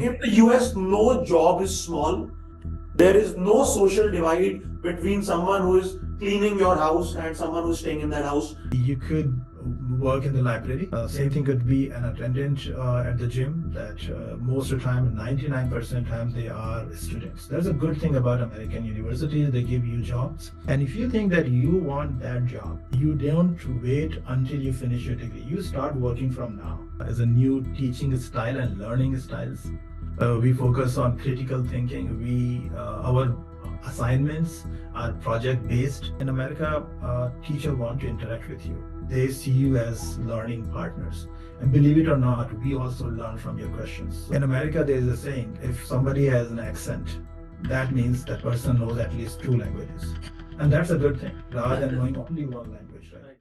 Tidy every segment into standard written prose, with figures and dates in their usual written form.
in the US, no job is small. There is no social divide between someone who is cleaning your house and someone who's staying in that house. You could work in the library. Same thing could be an attendant at the gym. That most of the time, 99% of the time, they are students. That's a good thing about American universities. They give you jobs. And if you think that you want that job, you don't wait until you finish your degree. You start working from now. As a new teaching style and learning styles, we focus on critical thinking. Our assignments are project based. In America, teacher want to interact with you. They see you as learning partners. And believe it or not, we also learn from your questions. In America, there is a saying, if somebody has an accent, that means that person knows at least two languages. And that's a good thing, rather than knowing only one language, right?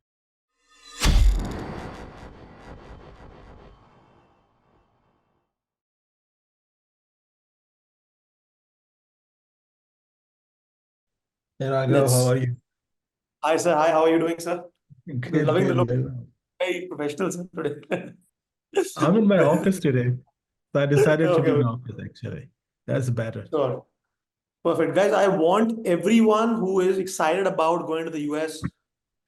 Hey Raghav, how Let's. are you? Hi, sir. Hi, how are you doing, sir? Good, Loving the good. look. Good. Very professional, sir, today. I'm in my office today. So I decided to Okay, be in okay, office actually. That's better. sure. Perfect. Guys, I want everyone who is excited about going to the US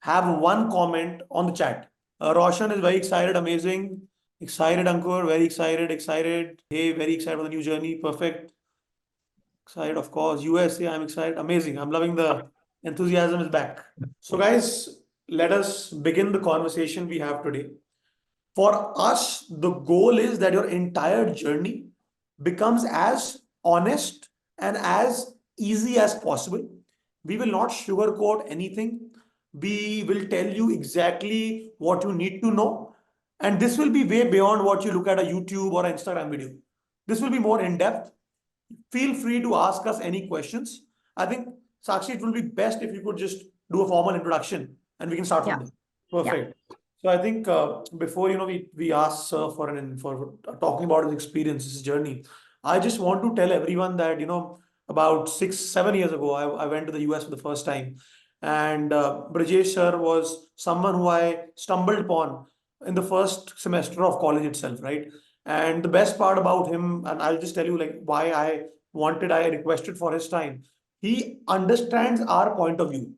have one comment on the chat. Roshan is very excited, amazing. Excited, Ankur, very excited, excited. Hey, very excited for the new journey. Perfect. Excited, of course. USA, I'm excited. Amazing. I'm loving the enthusiasm is back. So, guys, let us begin the conversation we have today. For us, the goal is that your entire journey becomes as honest and as easy as possible. We will not sugarcoat anything. We will tell you exactly what you need to know. And this will be way beyond what you look at a YouTube or Instagram video. This will be more in depth. Feel free to ask us any questions. I think, Sakshi, it will be best if you could just do a formal introduction and we can start from Yeah, there. yeah. Perfect. So I think before we ask Sir for for talking about his experience, his journey, I just want to tell everyone that about 6 7 years ago I went to the US for the first time, and Brajesh Sir was someone who I stumbled upon in the first semester of college itself, right? And the best part about him, and I'll just tell you like why I requested for his time. He understands our point of view.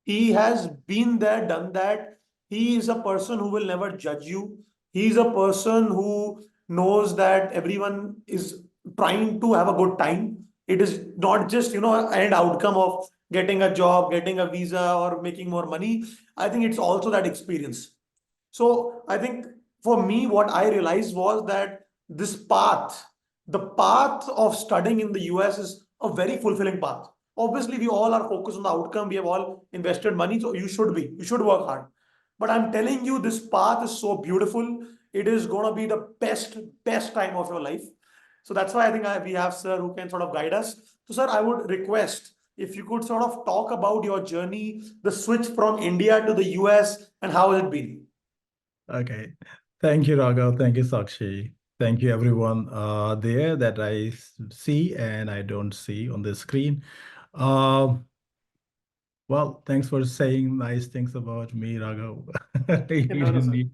He has been there, done that. He is a person who will never judge you. He is a person who knows that everyone is trying to have a good time. It is not just, an end outcome of getting a job, getting a visa, or making more money. I think it's also that experience. So I think for me, what I realized was that the path of studying in the US is a very fulfilling path. Obviously, we all are focused on the outcome. We have all invested money, so you should work hard. But I'm telling you, this path is so beautiful. It is going to be the best time of your life. So that's why I think we have Sir who can sort of guide us. So, Sir, I would request if you could sort of talk about your journey, the switch from India to the US, and how has it been? Okay. Thank you, Raghav. Thank you, Sakshi. Thank you, everyone there that I see and I don't see on the screen. Uh, well, thanks for saying nice things about me, Raghav. You No, no, didn't sir. need.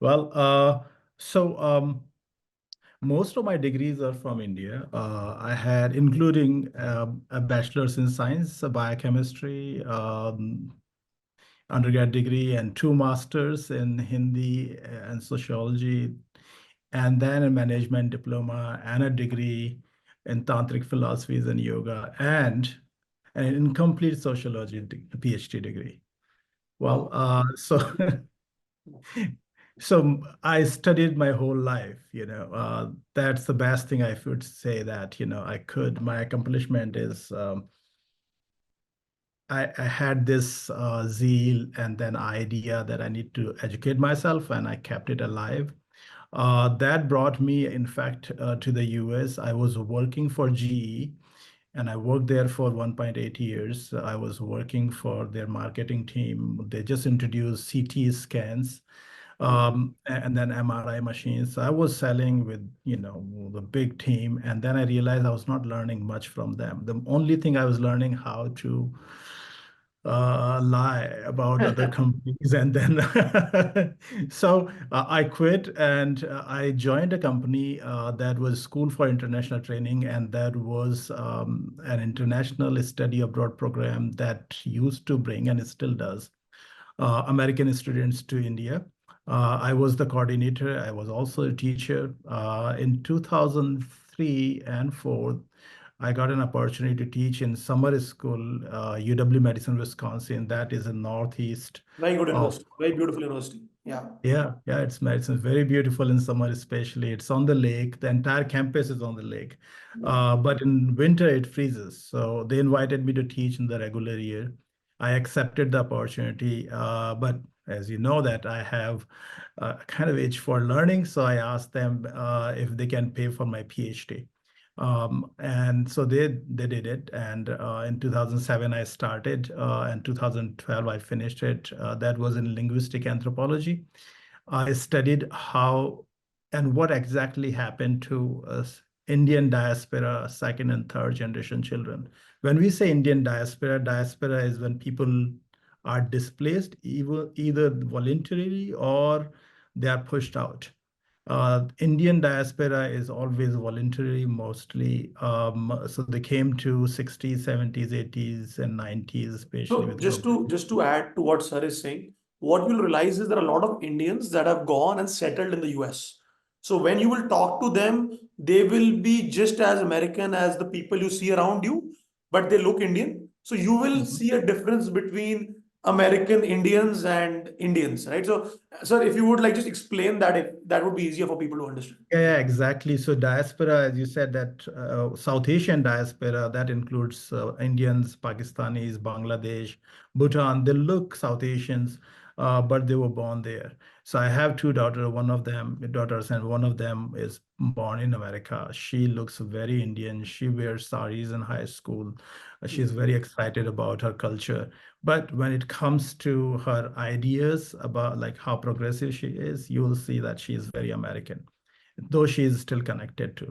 Well, so most of my degrees are from India. I had, including a bachelor's in science, biochemistry, undergrad degree, and two masters in Hindi and sociology, and then a management diploma and a degree in tantric philosophies and yoga, and an incomplete sociology PhD degree. Well, Wow. so so I studied my whole life, that's the best thing I would say that, I could. My accomplishment is I had this zeal and then idea that I need to educate myself, and I kept it alive. That brought me, in fact, to the US. I was working for GE, and I worked there for 1.8 years. I was working for their marketing team. They just introduced CT scans, and then MRI machines. I was selling with, the big team, and then I realized I was not learning much from them. The only thing I was learning how to lie about other companies, and then I quit and I joined a company that was School for International Training, and that was an international study abroad program that used to bring, and it still does, American students to India. I was the coordinator. I was also a teacher. In 2003 and 4, I got an opportunity to teach in summer school, UW Madison, Wisconsin. That is in northeast Very good of. university, very beautiful university. Yeah. Yeah, yeah, it's Madison. Very beautiful in summer, especially. It's on the lake. The entire campus is on the lake. Yeah. But in winter, it freezes. So they invited me to teach in the regular year. I accepted the opportunity. But as you know, that I have a kind of itch for learning. So I asked them if they can pay for my PhD. And so they did it. And in 2007, I started. In 2012, I finished it. That was in linguistic anthropology. I studied how and what exactly happened to Indian diaspora, second and third generation children. When we say Indian diaspora, diaspora is when people are displaced, either voluntarily or they are pushed out. Indian diaspora is always voluntary, mostly. So they came to 60s, 70s, 80s, and 90s, especially So with progress. just to add to what Sir is saying, what you'll realize is there are a lot of Indians that have gone and settled in the US. So when you will talk to them, they will be just as American as the people you see around you, but they look Indian. So you will Mhm. see a difference between American Indians and Indians, right? So, sir, if you would like just explain that, if that would be easier for people to understand. Yeah, exactly. So diaspora, as you said, that South Asian diaspora, that includes Indians, Pakistanis, Bangladesh, Bhutan. They look South Asians, but they were born there. So I have two daughters, and one of them is born in America. She looks very Indian. She wears saris in high school. She's Hmm. very excited about her culture. But when it comes to her ideas about like how progressive she is, you will see that she is very American, though she is still connected to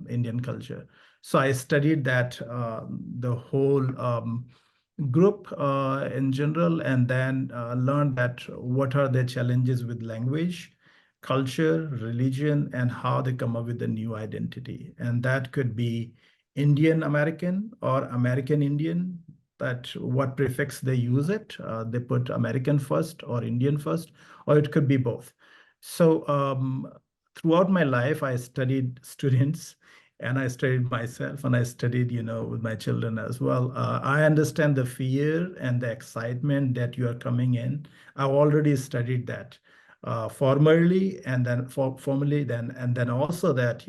Indian culture. So I studied that the whole group in general, and then learned that what are the challenges with language, culture, religion, and how they come up with a new identity. And that could be Indian American or American Indian. That what prefix they use it. They put American first or Indian first, or it could be both. So throughout my life, I studied students and I studied myself and I studied, with my children as well. I understand the fear and the excitement that you are coming in. I've already studied that formally and then formally then, and then also that,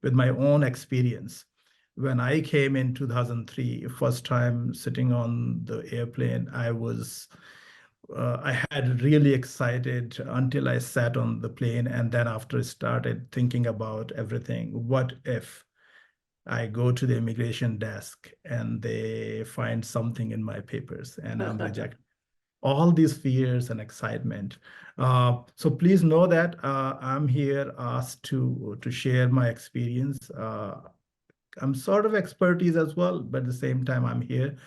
with my own experience. When I came in 2003, first time sitting on the airplane, I had really excited until I sat on the plane, and then after started thinking about everything. What if I go to the immigration desk and they find something in my papers and I'm rejected? All these fears and excitement. So please know that I'm here asked to share my experience. I'm sort of expertise as well, but at the same time, I'm here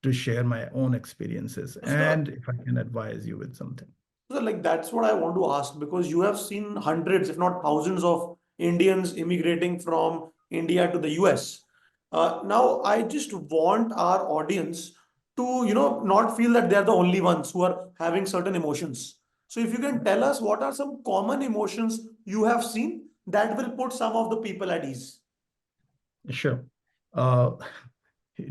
to share my own experiences Sir, and if I can advise you with something. so like that's what I want to ask because you have seen hundreds, if not thousands, of Indians immigrating from India to the US. Now, I just want our audience to, not feel that they're the only ones who are having certain emotions. So, if you can tell us what are some common emotions you have seen that will put some of the people at ease. Sure. Uh,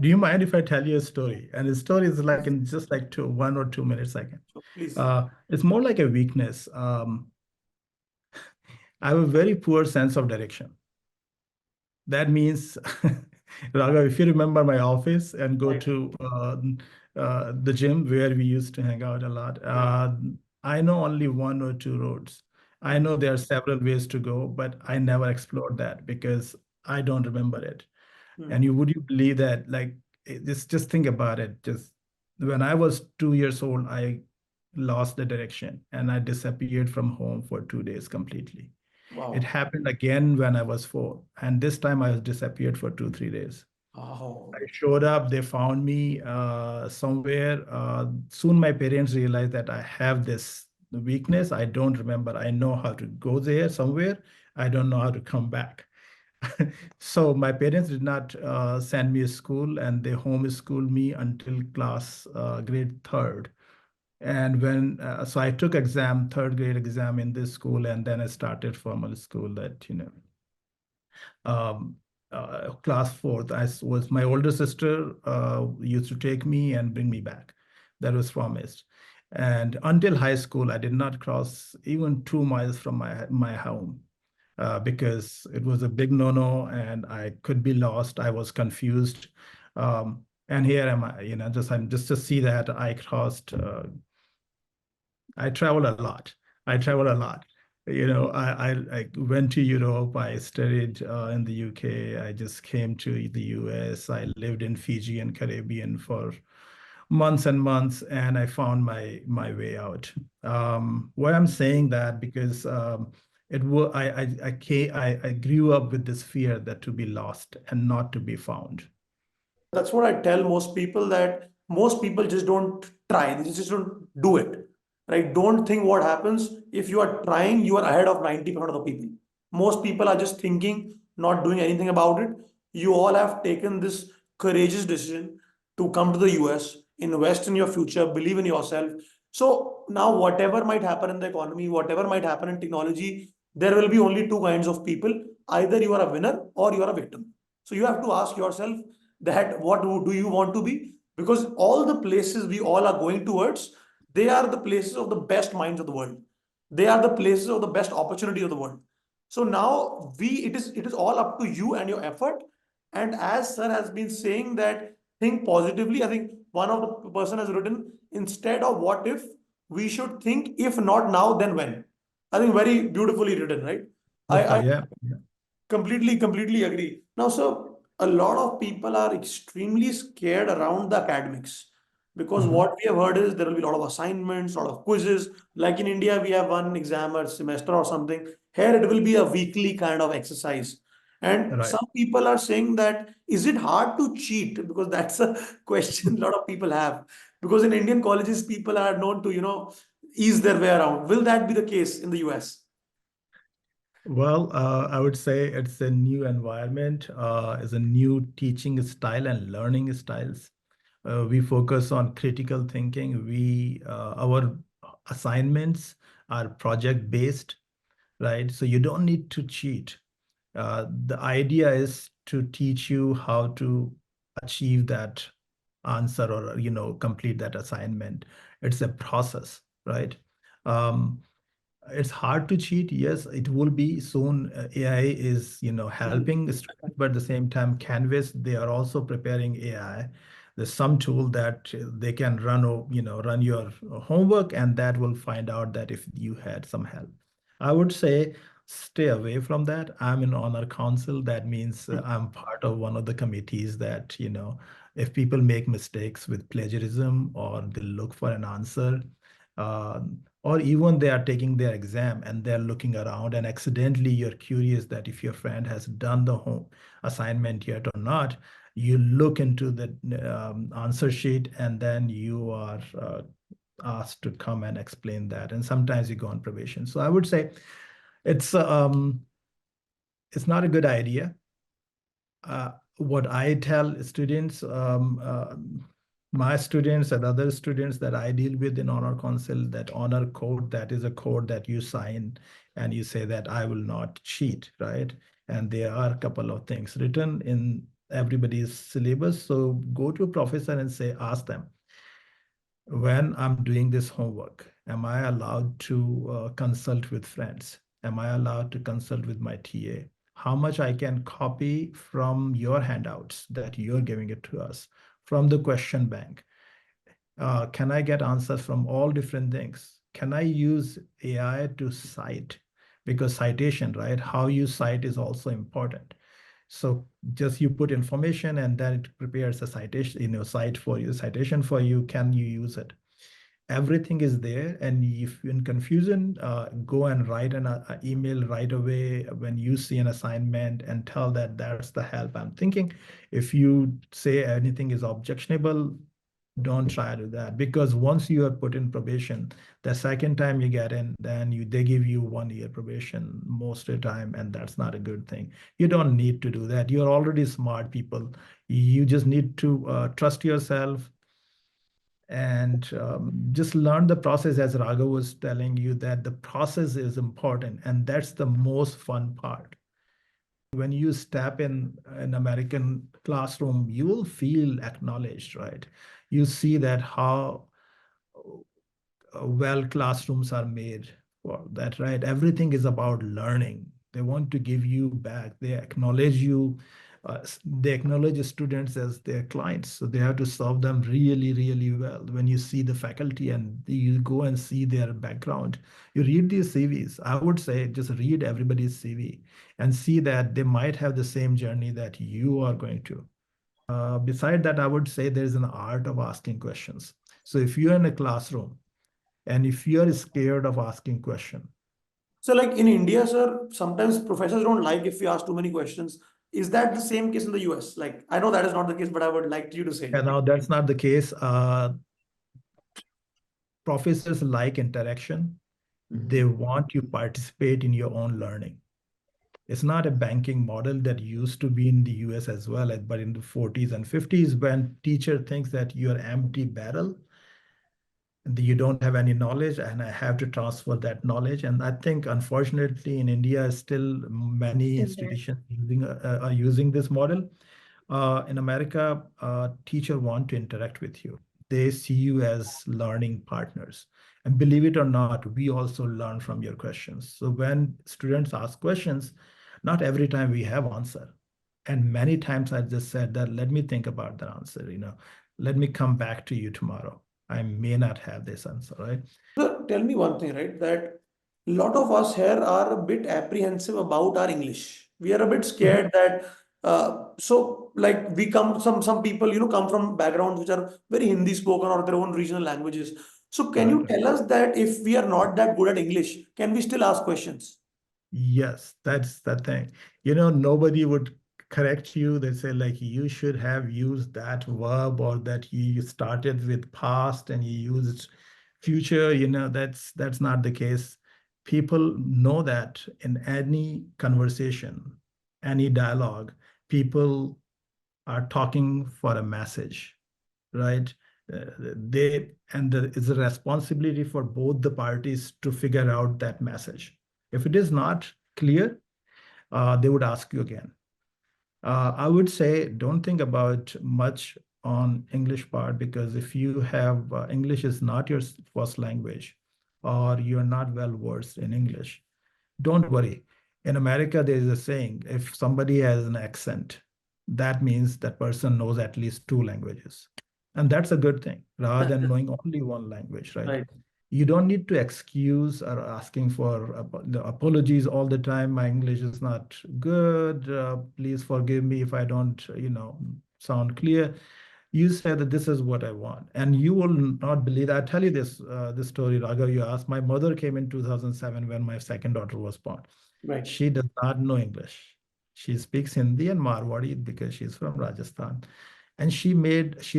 do you mind if I tell you a story? And the story is like Please. in just like 1 or 2 minutes I can. So, please. It's more like a weakness. I have a very poor sense of direction. That means, Raghav, if you remember my office and go Right. to the gym where we used to hang out a lot, Right. I know only one or two roads. I Hmm. know there are several ways to go, but I never explored that because I don't remember it. And Hmm. you would you believe that? Like, just think about it. Just when I was 2 years old, I lost the direction and I disappeared from home for 2 days completely. It Wow. happened again when I was 4, and this time I was disappeared for 2, 3 days. I Oh, showed up, they found me somewhere. Soon my parents realized that I have this weakness. I don't remember. I know how to go there somewhere. I don't know how to come back. So my parents did not send me to school, and they homeschooled me until grade third. And so I took third grade exam in this school, and then I started formal school um, class fourth. Was my older sister used to take me and bring me back. That was promised. And until high school, I did not cross even 2 miles from my home because it was a big no-no, and I could be lost. I was confused. And here am I, just to see that I crossed. I travel a lot. I travel a lot. I went to Europe. I studied in the UK. I just came to the US. I lived in Fiji and Caribbean for months and months, and I found my way out. Why I'm saying that because it was I grew up with this fear that to be lost and not to be found. that's what I tell most people, that most people just don't try. They just don't do it. Right? Don't think what happens. If you are trying, you are ahead of 90% of the people. Most people are just thinking, not doing anything about it. You all have taken this courageous decision to come to the US, invest in your future, believe in yourself. So now, whatever might happen in the economy, whatever might happen in technology, there will be only two kinds of people. Either you are a winner or you are a victim. So you have to ask yourself that what do you want to be, because all the places we all are going towards, they are the places of the best minds of the world, they are the places of the best opportunity of the world. So now it is all up to you and your effort. And as sir has been saying that think positively, I think one of the person has written, instead of what if, we should think if not now then when. I think very beautifully written, right? I Perfect. Yeah. completely agree. Now, so a lot of people are extremely scared around the academics, because Mhm. what we have heard is there will be a lot of assignments, a lot of quizzes. Like in India, we have one exam a semester or something. Here, it will be a weekly kind of exercise. And Right. some people are saying that is it hard to cheat? Because that's a question a lot of people have. Because in Indian colleges, people are known to, ease their way around. Will that be the case in the US? Well, I would say it's a new environment, it's a new teaching style and learning styles. We focus on critical thinking. Our assignments are project based, right? So you don't need to cheat. The idea is to teach you how to achieve that answer or complete that assignment. It's a process, right? Um, it's hard to cheat. Yes, it will be soon. AI is, helping students, but at the same time, Canvas, they are also preparing AI. There's some tool that they can run your homework, and that will find out that if you had some help. I would say stay away from that. I'm in honor council. That means I'm part of one of the committees that, if people make mistakes with plagiarism or they look for an answer, or even they are taking their exam and they're looking around and accidentally you're curious that if your friend has done the home assignment yet or not, you look into the answer sheet and then you are asked to come and explain that, and sometimes you go on probation. So I would say it's um it's not a good idea. What I tell students, my students and other students that I deal with in honor council, that honor code, that is a code that you sign and you say that I will not cheat, right? And there are a couple of things written in everybody's syllabus. So go to a professor and say, ask them, when I'm doing this homework, am I allowed to consult with friends? Am I allowed to consult with my TA? How much I can copy from your handouts that you're giving it to us, from the question bank? Can I get answers from all different things? Can I use AI to cite? Because citation, right? How you cite is also important. So just you put information and then it prepares a citation, cite for you, citation for you. Can you use it? everything is there. And if you're in confusion, go and write an email right away when you see an assignment and tell that that's the help I'm thinking. If you say anything is objectionable, don't try to do that, because once you are put in probation, the second time you get in, then they give you 1 year probation most of the time, and that's not a good thing. You don't need to do that. You're already smart people. You just need to trust yourself and just learn the process. As Raghav was telling you, that the process is important, and that's the most fun part. When you step in an American classroom, you will feel acknowledged, right? You see that how well classrooms are made for that, right? Everything is about learning. They want to give you back. They acknowledge you. They acknowledge students as their clients, so they have to serve them really, really well. When you see the faculty and you go and see their background, you read these CVs. I would say just read everybody's CV and see that they might have the same journey that you are going to. Beside that, I would say there's an art of asking questions. So if you're in a classroom and if you're scared of asking question, So, like in India, sir, sometimes professors don't like if we ask too many questions. Is that the same case in the US? Like, I know that is not the case, but I would like you to say. and now that's not the case. Professors like interaction. They Mhm. want you participate in your own learning. It's not a banking model that used to be in the US as well, but in the 40s and 50s, when teacher thinks that you're empty barrel, you don't have any knowledge, and I have to transfer that knowledge. And I think unfortunately in India still many In there. institutions are using this model. In America, teacher want to interact with you. They see you as learning partners. And believe it or not, we also learn from your questions. So when students ask questions, not every time we have answer. And many times I just said that, let me think about the answer, let me come back to you tomorrow. I may not have this answer, right? So tell me one thing, right? That a lot of us here are a bit apprehensive about our English. We are a bit Mhm. scared that so like we come some people come from backgrounds which are very Hindi spoken or their own regional languages. So can Right. you tell us that if we are not that good at English, can we still ask questions? Yes, that's the thing. Nobody would correct you. They say like you should have used that verb, or that you started with past and you used future. That's not the case. People know that in any conversation, any dialogue, people are talking for a message, right? It's a responsibility for both the parties to figure out that message. If it is not clear, they would ask you again. I would say don't think about much on English part, because if you have English is not your first language, or you're not well versed in English, don't worry. In America, there is a saying, if somebody has an accent, that means that person knows at least two languages. And that's a good thing rather than knowing only one language, right? Right. You don't need to excuse or asking for the apologies all the time. My English is not good. Please forgive me if I don't, sound clear. You say that this is what I want, and you will not believe. I tell you this story, Raghav. You asked. My mother came in 2007 when my second daughter was born. Right. She does not know English. She speaks Hindi and Marwari because she's from Rajasthan. And she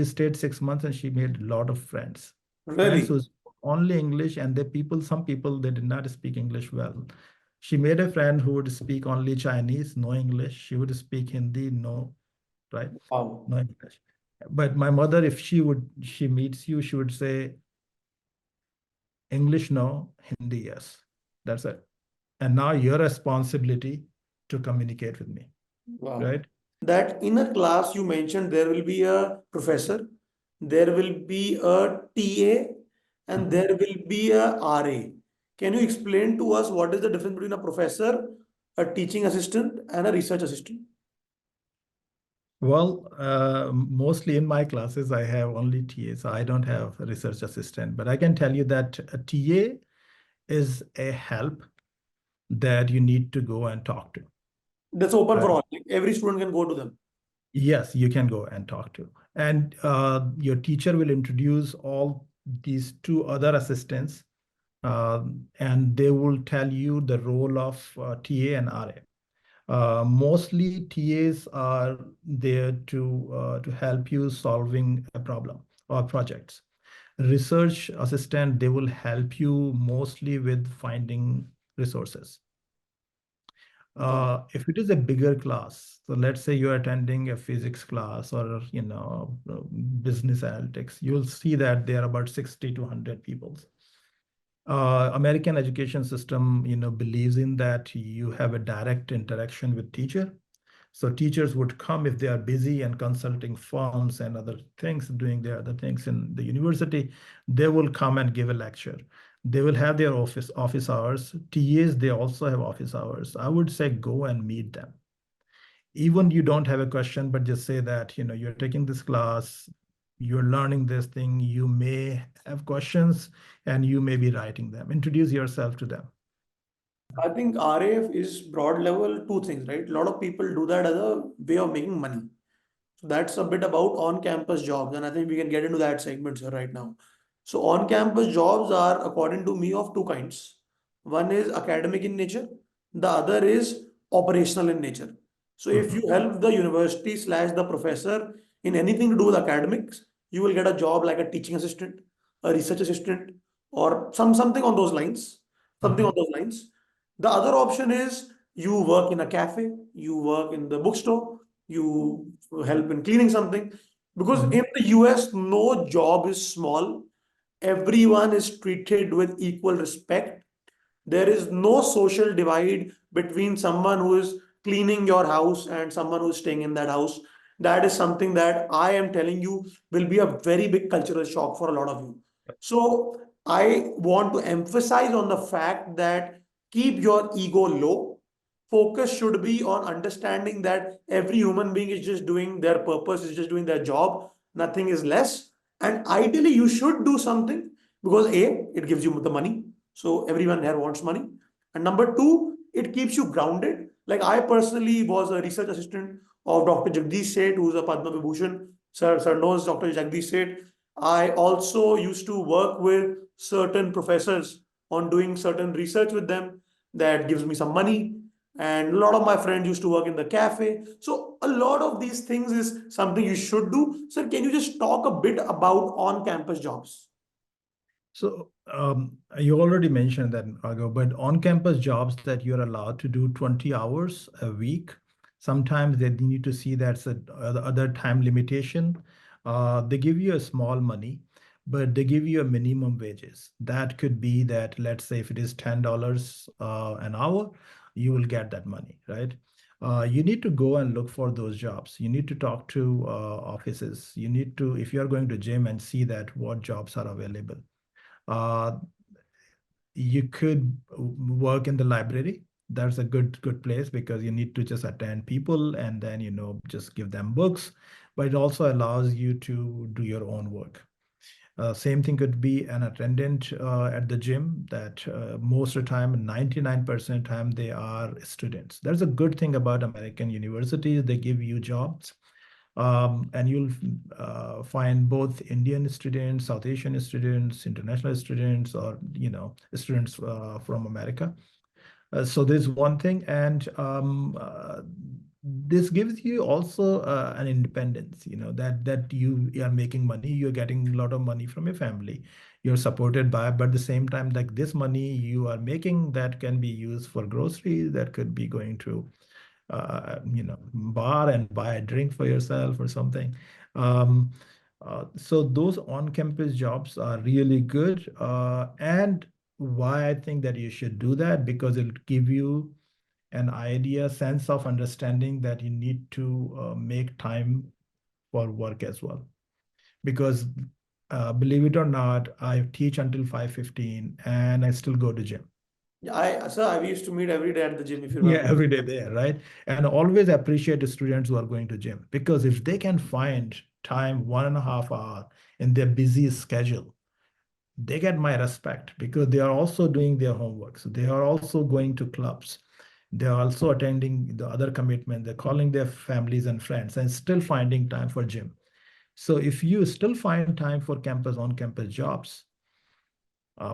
stayed 6 months and she made a lot of friends. Friends Really? who spoke only English, and some people, they did not speak English well. She made a friend who would speak only Chinese, no English. She would speak Hindi, no, right? Wow. No English. But my mother, if she meets you, she would say, English, no, Hindi, yes. That's it. And now your responsibility to communicate with me, Wow. right? That in a class you mentioned there will be a professor, there will be a TA, and Mhm. there will be a RA. Can you explain to us what is the difference between a professor, a teaching assistant, and a research assistant? Well, mostly in my classes, I have only TA, so I don't have a research assistant. But I can tell you that a TA is a help that you need to go and talk to, That's open for right? all. Like, every student can go to them. Yes, you can go and talk to. And your teacher will introduce all these two other assistants, and they will tell you the role of TA and RA. Mostly TAs are there to help you solving a problem or projects. Research assistant, they will help you mostly with finding resources. Got If it is a bigger class, so let's say you're attending a physics class or business analytics, you'll see that there are about 60 to 100 people. American education system, believes in that you have a direct interaction with teacher. So teachers would come if they are busy and consulting firms and other things, doing their other things in the university. They will come and give a lecture. They will have their office hours. TAs, they also have office hours. I would say go and meet them. Even you don't have a question, but just say that you're taking this class, you're learning this thing, you may have questions, and you may be writing them. Introduce yourself to them. I think RAF is broad level two things, right? A lot of people do that as a way of making money. So that's a bit about on-campus jobs, and I think we can get into that segment here right now. So on-campus jobs are, according to me, of two kinds. One is academic in nature, the other is operational in nature. So if you Mhm. help the university slash the professor in anything to do with academics, you will get a job like a teaching assistant, a research assistant, or something on those lines. Something on Mhm. those lines. The other option is you work in a cafe, you work in the bookstore, you help in cleaning something. Because in Mhm. the US, no job is small. Everyone is treated with equal respect. There is no social divide between someone who is cleaning your house and someone who is staying in that house. That is something that I am telling you will be a very big cultural shock for a lot of you. So I want to emphasize on the fact that keep your ego low. Focus should be on understanding that every human being is just doing their purpose, is just doing their job, nothing is less. And ideally, you should do something because A, it gives you the money. So everyone here wants money. And number two, it keeps you grounded. Like I personally was a research assistant of Dr. Jagdish Seth, who's a Padma Vibhushan. Sir knows Dr. Jagdish Seth. I also used to work with certain professors on doing certain research with them that gives me some money. And a lot of my friends used to work in the cafe. So a lot of these things is something you should do. Sir, can you just talk a bit about on-campus jobs? So you already mentioned that, Raghav, but on-campus jobs that you're allowed to do 20 hours a week, sometimes they need to see that's a other time limitation. They give you a small money, but they give you a minimum wages. That could be that, let's say if it is $10 an hour, you will get that money, right? You need to go and look for those jobs. You need to talk to offices. You need to, if you're going to gym, and see that what jobs are available. uh, you could work in the library. That's a good place because you need to just attend people and then just give them books, but it also allows you to do your own work. Same thing could be an attendant at the gym, that most of the time, 99% of the time, they are students. That's a good thing about American universities. They give you jobs, and you'll find both Indian students, South Asian students, international students, or students from America. So there's one thing, and this gives you also an independence. That you are making money, you're getting a lot of money from your family, you're supported by, but at the same time, like this money you are making, that can be used for groceries, that could be going to bar and buy a drink for yourself or something. Um, so those on-campus jobs are really good. And why I think that you should do that, because it'll give you an idea, sense of understanding that you need to make time for work as well. Because believe it or not, I teach until 5:15 and I still go to gym. Yeah, I used to meet every day at the gym, if you Yeah, remember. every day there, right? And always appreciate the students who are going to gym, because if they can find time 1.5 hour in their busy schedule, they get my respect because they are also doing their homework. So they are also going to clubs. They are also attending the other commitment. They're calling their families and friends and still finding time for gym. So if you still find time for campus on-campus jobs,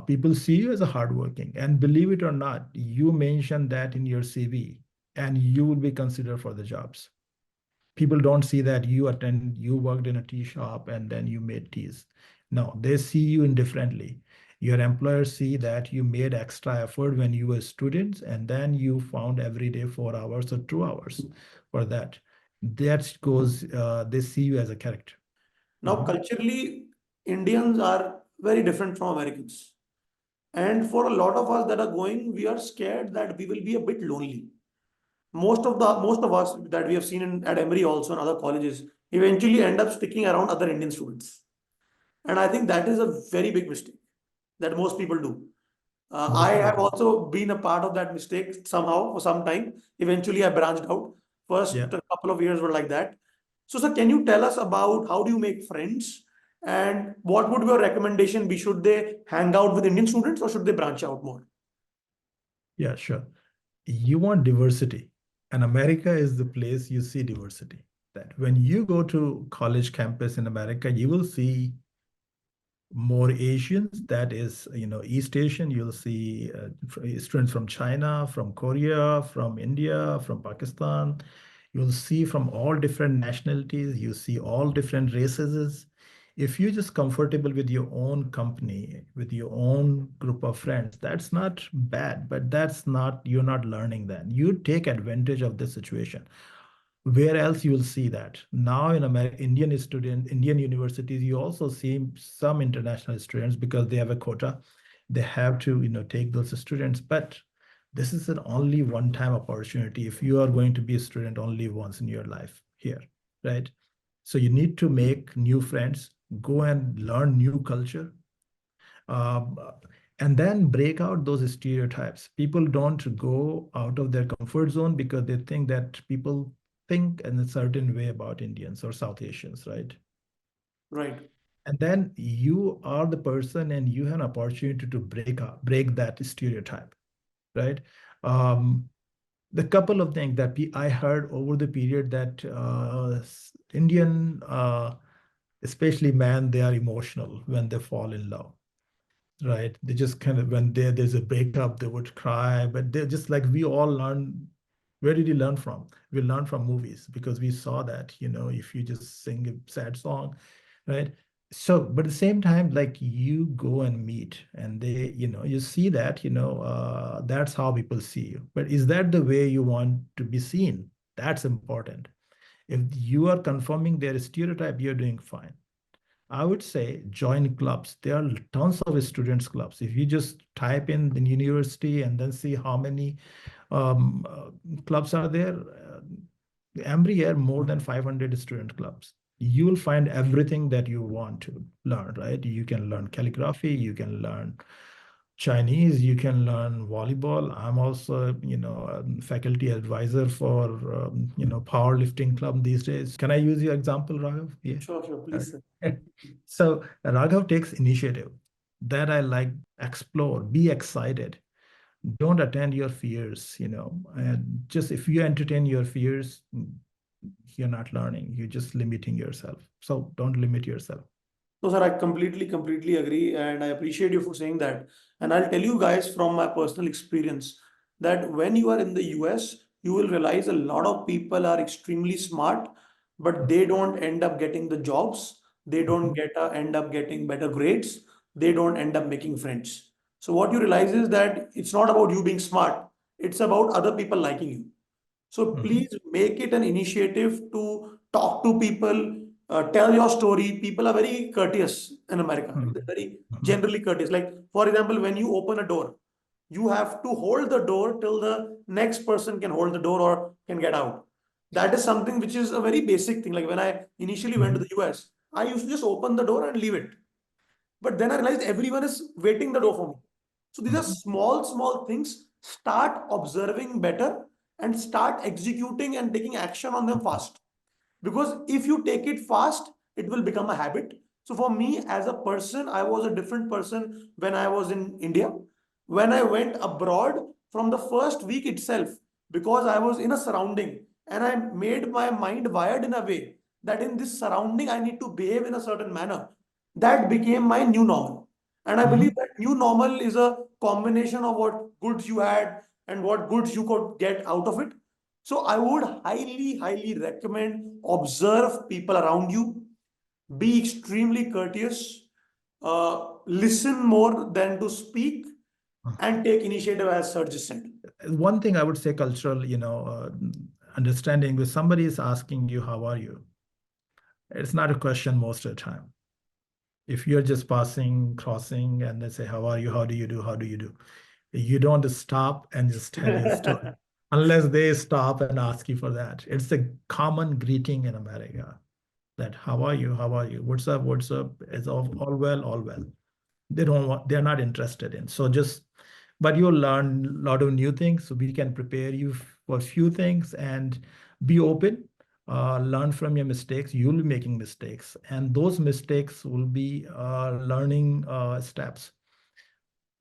people see you as a hardworking. And believe it or not, you mention that in your CV, and you will be considered for the jobs. People don't see that you worked in a tea shop and then you made teas. No, they see you indifferently. Your employers see that you made extra effort when you were students, and then you found every day 4 hours or 2 hours for that. That goes, they see you as a character. Now, culturally, Indians are very different from Americans. And for a lot of us that are going, we are scared that we will be a bit lonely. Most of us that we have seen at Emory also and other colleges eventually end up sticking around other Indian students. And I think that is a very big mistake that most people do. I Most have people. also been a part of that mistake somehow for some time. Eventually, I branched out. First Yeah. a couple of years were like that. So, sir, can you tell us about how do you make friends and what would be your recommendation be? Should they hang out with Indian students or should they branch out more? Yeah, sure. You want diversity, and America is the place you see diversity. That when you go to college campus in America, you will see more Asians. That is, East Asian. You'll see students from China, from Korea, from India, from Pakistan. You'll see from all different nationalities. You see all different races. If you're just comfortable with your own company, with your own group of friends, that's not bad, but you're not learning then. You take advantage of the situation. Where else you will see that? Now in America, Indian universities, you also see some international students because they have a quota. They have to, take those students. But this is an only one-time opportunity if you are going to be a student only once in your life here, right? So you need to make new friends, go and learn new culture, um, and then break out those stereotypes. People don't go out of their comfort zone because they think that people think in a certain way about Indians or South Asians, right? Right. And then you are the person and you have an opportunity to break that stereotype, right? Um, the couple of things that I heard over the period that Indian, especially men, they are emotional when they fall in love, right? They just kind of, when there's a breakup, they would cry, but they're just like, we all learn. Where did you learn from? We learned from movies because we saw that, if you just sing a sad song, right? So, but at the same time, like you go and meet and they, you see that, that's how people see you. But is that the way you want to be seen? That's important. If you are confirming their stereotype, you're doing fine. I would say join clubs. There are tons of students clubs. If you just type in the university and then see how many clubs are there, every year more than 500 student clubs. You will find everything that you want to learn, right? You can learn calligraphy, you can learn Chinese, you can learn volleyball. I'm also, faculty advisor for, powerlifting club these days. Can I use your example, Raghav? Yeah. Sure, sure. Please, sir. Okay. So Raghav takes initiative. That I like. Explore, be excited. Don't attend your fears, and just if you entertain your fears, you're not learning. You're just limiting yourself. So don't limit yourself. No, sir, I completely agree, and I appreciate you for saying that. And I'll tell you guys from my personal experience that when you are in the US, you will realize a lot of people are extremely smart, but they don't end up getting the jobs. They don't Mhm. get end up getting better grades. They don't end up making friends. So what you realize is that it's not about you being smart. It's about other people liking you. So Mhm. please make it an initiative to talk to people, tell your story. People are very courteous in America. They're Mhm. very Mhm. generally courteous. Like, for example, when you open a door, you have to hold the door till the next person can hold the door or can get out. That is something which is a very basic thing. Like when I initially went to Mhm. the US, I used to just open the door and leave it. But then I realized everyone is waiting the door for me. So these are Mhm. small things. Start observing better and start executing and taking action on them fast. Because if you take it fast, it will become a habit. So for me as a person, I was a different person when I was in India. When I went abroad from the first week itself, because I was in a surrounding and I made my mind wired in a way that in this surrounding I need to behave in a certain manner. That became my new normal. And I believe Mhm. that new normal is a combination of what goods you had and what goods you could get out of it. So I would highly, highly recommend observe people around you, be extremely courteous, listen more than to speak, and take initiative as Sir just said. One thing I would say cultural, understanding, if somebody is asking you, how are you? It's not a question most of the time. If you're just passing, crossing, and they say, how are you? How do you do? How do you do? You don't stop and just tell your story unless they stop and ask you for that. It's a common greeting in America that how are you? How are you? What's up? What's up? It's all well, all well. They're not interested in. So just, but you'll learn a lot of new things. So we can prepare you for a few things and be open, learn from your mistakes. You'll be making mistakes, and those mistakes will be learning steps.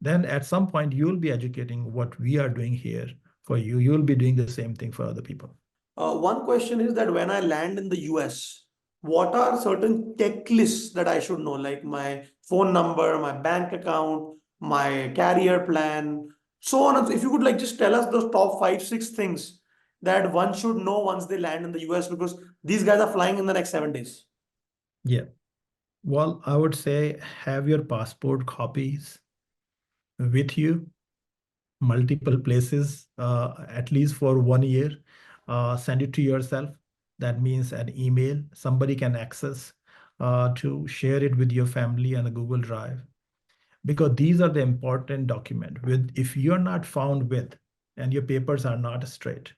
Then at some point, you'll be educating what we are doing here for you. You'll be doing the same thing for other people. One question is that when I land in the US, what are certain checklists that I should know, like my phone number, my bank account, my carrier plan, so on. If you could like just tell us those top five, six things that one should know once they land in the US, because these guys are flying in the next 7 days. Yeah. Well, I would say have your passport copies with you, multiple places, at least for 1 year. Send it to yourself. That means an email somebody can access to share it with your family on a Google Drive, because these are the important document. With if you're not found with and your papers are not straight,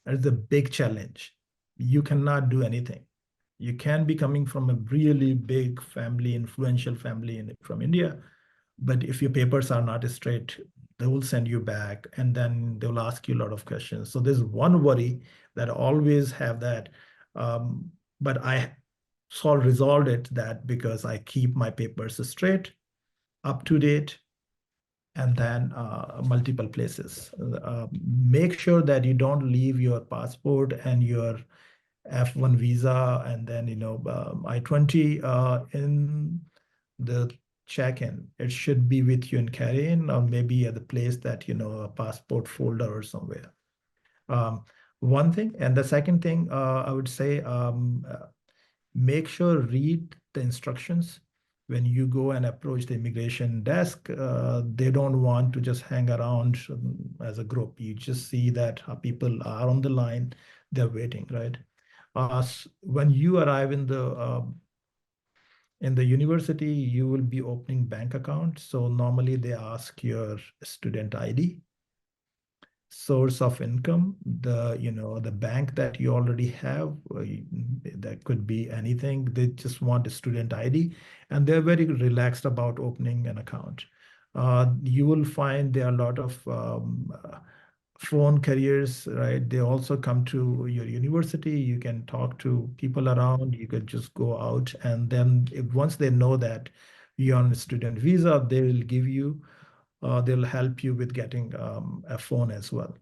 that's a big challenge. You cannot do anything. You can be coming from a really big family, influential family from India, but if your papers are not straight, they will send you back and then they will ask you a lot of questions. So there's one worry that I always have that. But I resolved it that because I keep my papers straight, up to date, and then multiple places. Make sure that you don't leave your passport and your F1 visa and then I-20 in the check-in. It should be with you in carry-in or maybe at the place that a passport folder or somewhere. One thing, and the second thing I would say, make sure read the instructions when you go and approach the immigration desk. They don't want to just hang around as a group. You just see that people are on the line, they're waiting, right? When you arrive in the university, you will be opening bank accounts. So normally they ask your student ID, source of income, the bank that you already have. That could be anything. They just want a student ID, and they're very relaxed about opening an account. You will find there are a lot of phone carriers, right? They also come to your university. You can talk to people around. You could just go out, and then once they know that you're on a student visa, they will give you they'll help you with getting a phone as well.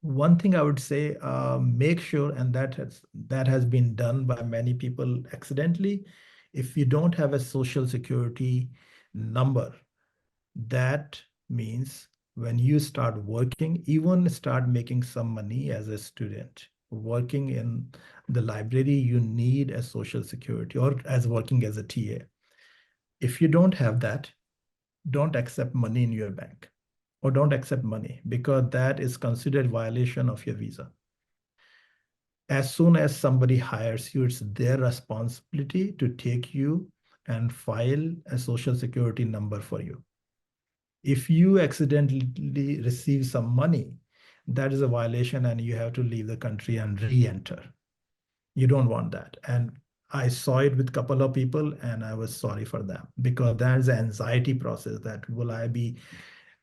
One thing I would say, make sure, and that has been done by many people accidentally. If you don't have a social security number, that means when you start working, even start making some money as a student, working in the library, you need a social security, or as working as a TA. If you don't have that, don't accept money in your bank, or don't accept money, because that is considered violation of your visa. As soon as somebody hires you, it's their responsibility to take you and file a social security number for you. If you accidentally receive some money, that is a violation and you have to leave the country and re-enter. You don't want that. And I saw it with a couple of people and I was sorry for them, because there's an anxiety process that will I be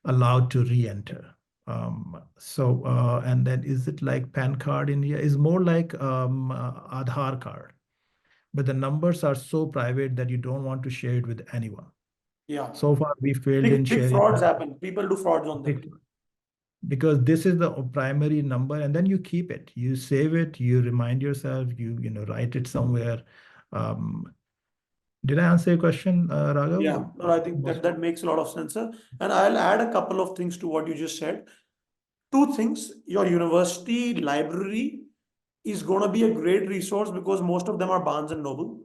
allowed to re-enter. And then is it like PAN card in India? Is more like Aadhaar card, but the numbers are so private that you don't want to share it with anyone. Yeah. So far, we failed in Big sharing. frauds happen. People do frauds on them. because this is the primary number, and then you keep it, you save it, you remind yourself, write it somewhere. um, did I answer your question, Raghav? Yeah, no, I think that that makes a lot of sense, sir. And I'll add a couple of things to what you just said. Two things: your university library is going to be a great resource because most of them are Barnes and Noble,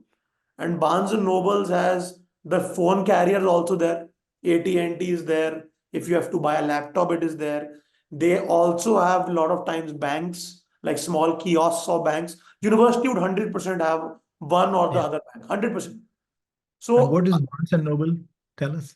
and Barnes and Nobles has the phone carrier also there. AT&T is there. If you have to buy a laptop, it is there. They also have a lot of times banks, like small kiosks or banks. University would 100% have one or the Yeah. other bank, 100%. And So what is Barnes and Noble? Tell us.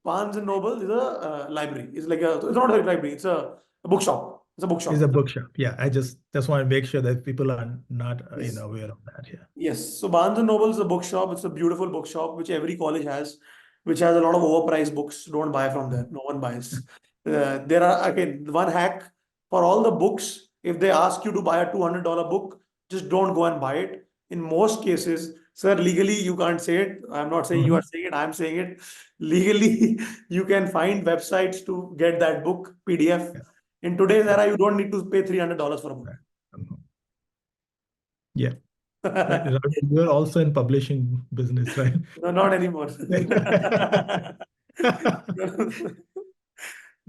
Barnes and Noble is a library. It's like it's not a library. It's a bookshop. It's a Is a bookshop. bookshop. Yeah, I just want to make sure that people are not Yes. aware of that. Yeah. Yes. So Barnes and Noble is a bookshop. It's a beautiful bookshop which every college has, which has a lot of overpriced books. Don't buy from there. No one buys. There are again one hack for all the books. If they ask you to buy a $200 book, just don't go and buy it. In most cases, sir, legally you can't say it. I'm not saying you are Mhm. saying it. I'm saying it. Legally, you can find websites to get that book PDF. Yeah. In today's Yeah. era, you don't need to pay $300 for a book. Right. Mhm. Yeah. Right. Raghav, you're also in publishing business, right? No, not anymore.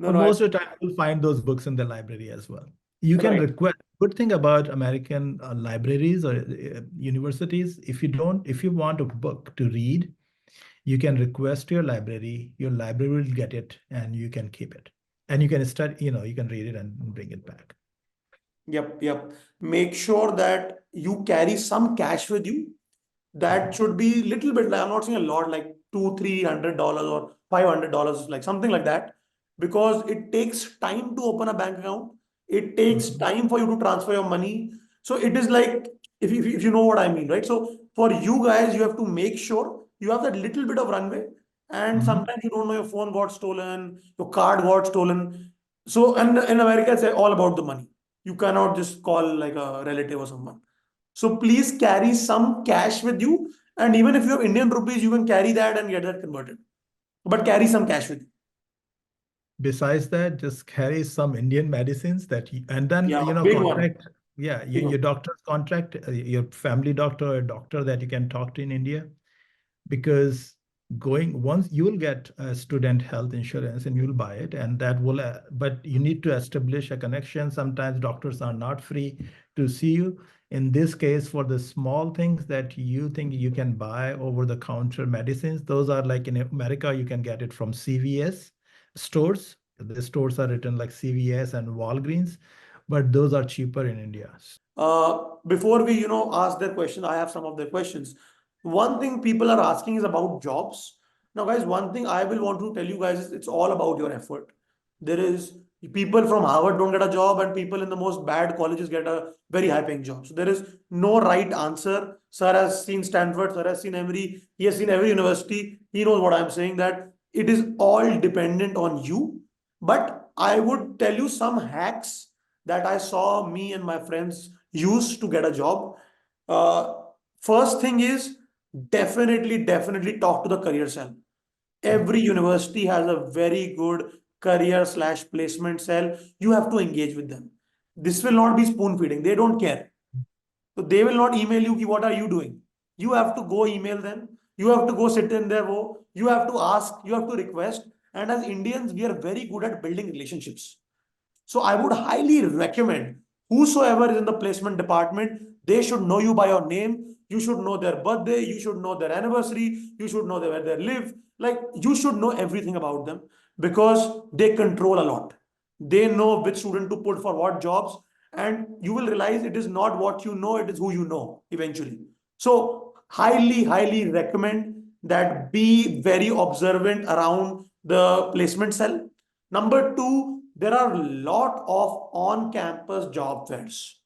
No, But no, I, most of the time, you'll find those books in the library as well. You can right. request. Good thing about American libraries or universities, if you want a book to read, you can request your library will get it, and you can keep it. And you can start, you can read it and bring it back. Yep, yep. Make sure that you carry some cash with you. That Mhm. should be little bit like I'm not saying a lot, like $200-300 or $500, like something like that, because it takes time to open a bank account. It takes Mhm. time for you to transfer your money. So it is like if you know what I mean, right? So for you guys, you have to make sure you have that little bit of runway. And Mhm. sometimes you don't know your phone got stolen, your card got stolen. So and in America, it's all about the money. You cannot just call like a relative or someone. So please carry some cash with you. And even if you have Indian rupees, you can carry that and get that converted. But carry some cash with you. Besides that, just carry some Indian medicines and then, Yeah, big one. contact, yeah, Big one. your doctor's contact, your family doctor or doctor that you can talk to in India. Because going once you will get a student health insurance and you'll buy it, and that will but you need to establish a connection. Sometimes doctors are not free to see you. In this case, for the small things that you think you can buy over the counter medicines, those are like in America you can get it from CVS stores. The stores are written like CVS and Walgreens, but those are cheaper in India. Before we, ask their question, I have some of their questions. One thing people are asking is about jobs. Now, guys, one thing I will want to tell you guys is it's all about your effort. There is people from Harvard don't get a job, and people in the most bad colleges get a very high paying job. So there is no right answer. Sir has seen Stanford, sir has seen Emory, he has seen every university. He knows what I'm saying, that it is all dependent on you. But I would tell you some hacks that I saw me and my friends use to get a job. Uh, First thing is definitely talk to the career cell. Every university has a very good career/slash placement cell. You have to engage with them. This will not be spoon feeding. They don't care. So they will not email you, what are you doing? You have to go email them. You have to go sit in their row. You have to ask, you have to request. And as Indians, we are very good at building relationships. So I would highly recommend whosoever is in the placement department, they should know you by your name. You should know their birthday. You should know their anniversary. You should know where they live. Like you should know everything about them because they control a lot. They know which student to put for what jobs. And you will realize it is not what you know, it is who you know eventually. So highly recommend that be very observant around the placement cell. Number two, there are a lot of on-campus job fairs.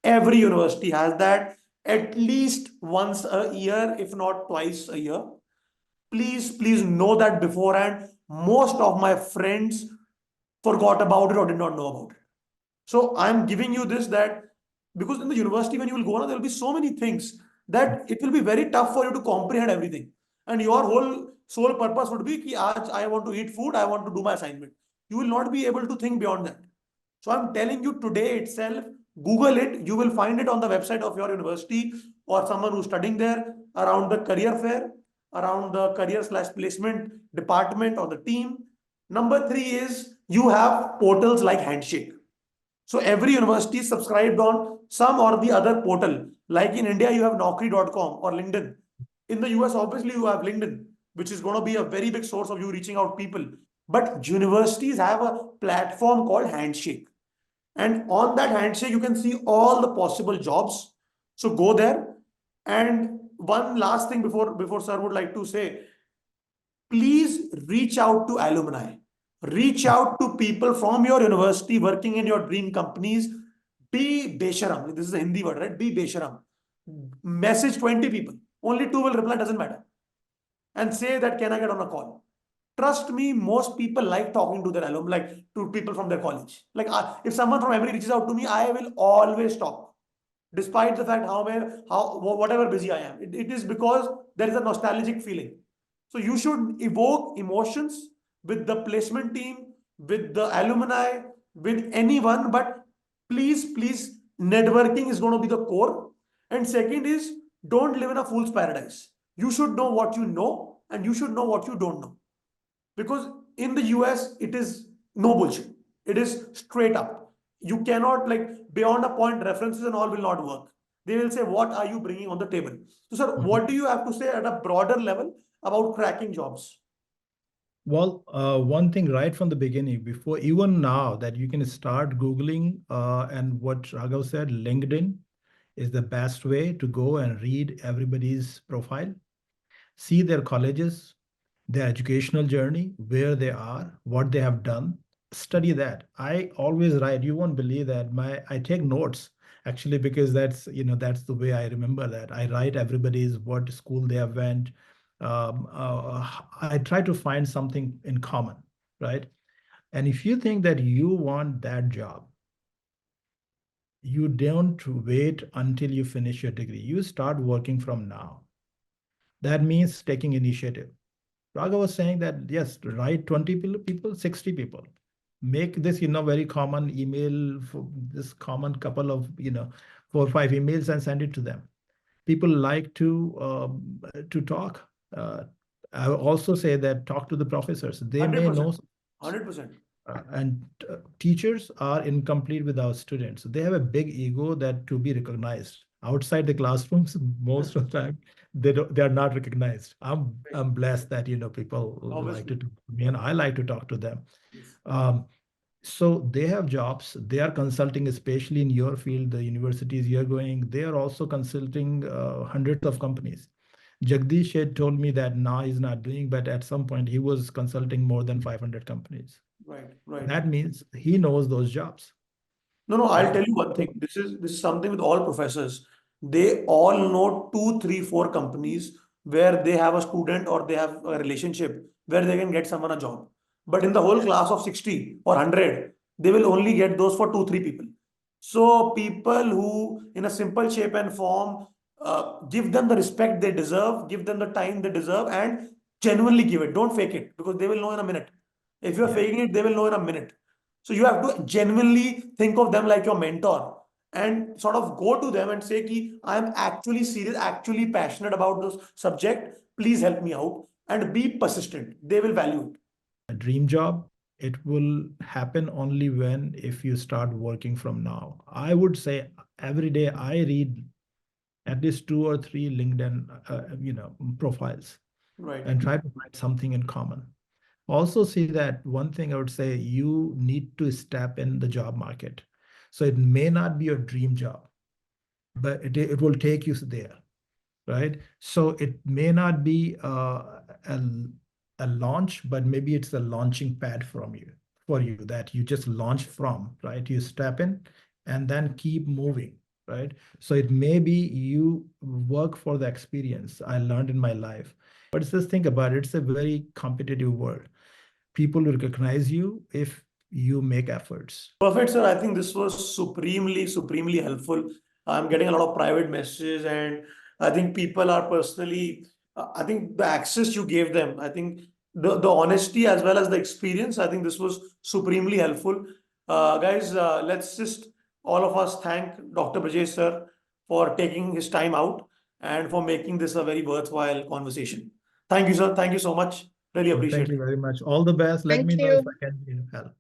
Every university has that at least once a year, if not twice a year. Please know that beforehand. Most of my friends forgot about it or did not know about it. So I'm giving you this that because in the university, when you will go on, there will be so many things that it will be very tough for you to comprehend everything. And your whole sole purpose would be, I want to eat food, I want to do my assignment. you will not be able to think beyond that. So I'm telling you today itself, Google it, you will find it on the website of your university or someone who's studying there, around the career fair, around the career/placement department or the team. Number three is you have portals like Handshake. So every university is subscribed on some or the other portal. Like in India, you have Naukri.com or LinkedIn. In the US, obviously, you have LinkedIn, which is going to be a very big source of you reaching out people. But universities have a platform called Handshake. And on that Handshake, you can see all the possible jobs. So go there. And one last thing before sir would like to say, please reach out to alumni. Reach out to people from your university working in your dream companies. Be besharam. This is a Hindi word, right? Be besharam. Message 20 people. Only two will reply, doesn't matter. And say that, can I get on a call? Trust me, most people like talking to their alumni, like to people from their college. Like if someone from Emory reaches out to me, I will always talk, despite the fact how whatever busy I am. It is because there is a nostalgic feeling. So you should evoke emotions with the placement team, with the alumni, with anyone. But please, networking is going to be the core. And second is, don't live in a fool's paradise. You should know what you know, and you should know what you don't know. Because in the US, it is no bullshit. It is straight up. You cannot, like, beyond a point, references and all will not work. They will say, what are you bringing on the table? So, sir, what do you have to say at a broader level about cracking jobs? Well, one thing right from the beginning, before even now, that you can start Googling, and what Raghav said, LinkedIn is the best way to go and read everybody's profile, see their colleges, their educational journey, where they are, what they have done. Study that. I always write. You won't believe that. I take notes actually, because that's the way I remember that. I write everybody's what school they have went. I try to find something in common, right? And if you think that you want that job, you don't wait until you finish your degree. You start working from now. That means taking initiative. Raga was saying that, yes, write 20 people, 60 people. Make this, very common email, for this common couple of, 4 or 5 emails, and send it to them. People like to talk. I will also say that talk to the professors. They may know. 100%. 100%. And teachers are incomplete without students. They have a big ego that to be recognized outside the classrooms. Most of the time, they are not recognized. I'm blessed that people like to Obviously. talk to me, and I like to talk to them. Yes. Um, so they have jobs. They are consulting, especially in your field, the universities you're going. They are also consulting hundreds of companies. Jagdish had told me that now he's not doing, but at some point he was consulting more than 500 companies. Right, right. That means he knows those jobs. No, no, I'll Right. tell you one thing. This is something with all professors. They all know two, three, four companies where they have a student or they have a relationship where they can get someone a job. But in the whole class of 60 or 100, they will only get those for two, three people. So people who, in a simple shape and form, give them the respect they deserve, give them the time they deserve, and genuinely give it. Don't fake it, because they will know in a minute. If you're Yeah. faking it, they will know in a minute. So you have to genuinely think of them like your mentor and sort of go to them and say, Ki, I am actually serious, actually passionate about this subject. Please help me out, and be persistent. They will value it. A dream job, it will happen only when if you start working from now. I would say every day I read at least 2 or 3 LinkedIn, profiles, Right. and try to find something in common. Also see that one thing I would say, you need to step in the job market. So it may not be your dream job, but it will take you there, right? So it may not be a launch, but maybe it's a launching pad for you that you just launch from, right? You step in and then keep moving, right? So it may be you work for the experience I learned in my life. But just think about it, it's a very competitive world. People will recognize you if you make efforts. Perfect, sir. I think this was supremely helpful. I'm getting a lot of private messages, and I think people are personally, I think the access you gave them, I think the honesty as well as the experience. I think this was supremely helpful. Guys, let's just all of us thank Dr. Brajesh Sir for taking his time out and for making this a very worthwhile conversation. Thank you, sir. Thank you so much. Really Thank appreciate you it. very much. All the best. Let Thank me know if you. I can help.